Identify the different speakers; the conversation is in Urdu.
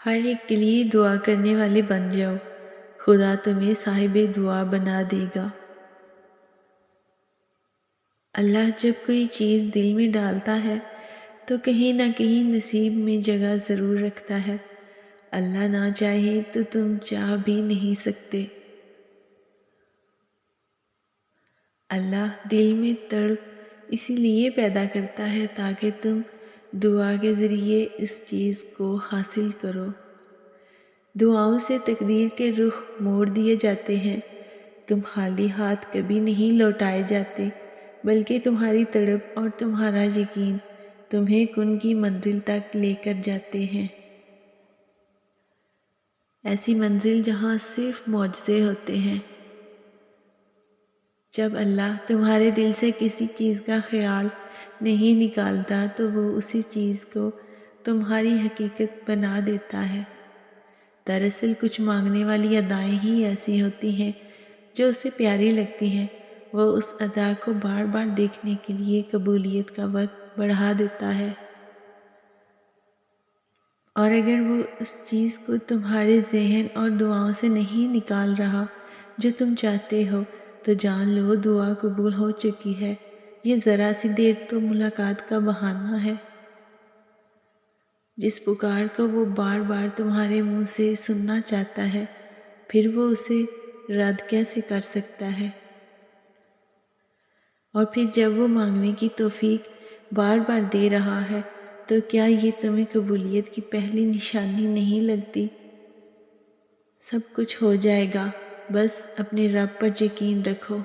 Speaker 1: ہر ایک کے لیے دعا کرنے والے بن جاؤ، خدا تمہیں صاحب دعا بنا دے گا۔ اللہ جب کوئی چیز دل میں ڈالتا ہے تو کہیں نہ کہیں نصیب میں جگہ ضرور رکھتا ہے۔ اللہ نہ چاہے تو تم چاہ بھی نہیں سکتے۔ اللہ دل میں تڑپ اسی لیے پیدا کرتا ہے تاکہ تم دعا کے ذریعے اس چیز کو حاصل کرو۔ دعاؤں سے تقدیر کے رخ موڑ دیے جاتے ہیں۔ تم خالی ہاتھ کبھی نہیں لوٹائے جاتے، بلکہ تمہاری تڑپ اور تمہارا یقین تمہیں کن کی منزل تک لے کر جاتے ہیں، ایسی منزل جہاں صرف معجزے ہوتے ہیں۔ جب اللہ تمہارے دل سے کسی چیز کا خیال نہیں نکالتا تو وہ اسی چیز کو تمہاری حقیقت بنا دیتا ہے۔ دراصل کچھ مانگنے والی ادائیں ہی ایسی ہوتی ہیں جو اسے پیاری لگتی ہیں۔ وہ اس ادا کو بار بار دیکھنے کے لیے قبولیت کا وقت بڑھا دیتا ہے، اور اگر وہ اس چیز کو تمہارے ذہن اور دعاؤں سے نہیں نکال رہا جو تم چاہتے ہو تو جان لو دعا قبول ہو چکی ہے۔ یہ ذرا سی دیر تو ملاقات کا بہانہ ہے۔ جس پکار کو وہ بار بار تمہارے منہ سے سننا چاہتا ہے، پھر وہ اسے رد کیسے کر سکتا ہے؟ اور پھر جب وہ مانگنے کی توفیق بار بار دے رہا ہے تو کیا یہ تمہیں قبولیت کی پہلی نشانی نہیں لگتی؟ سب کچھ ہو جائے گا، بس اپنے رب پر یقین رکھو۔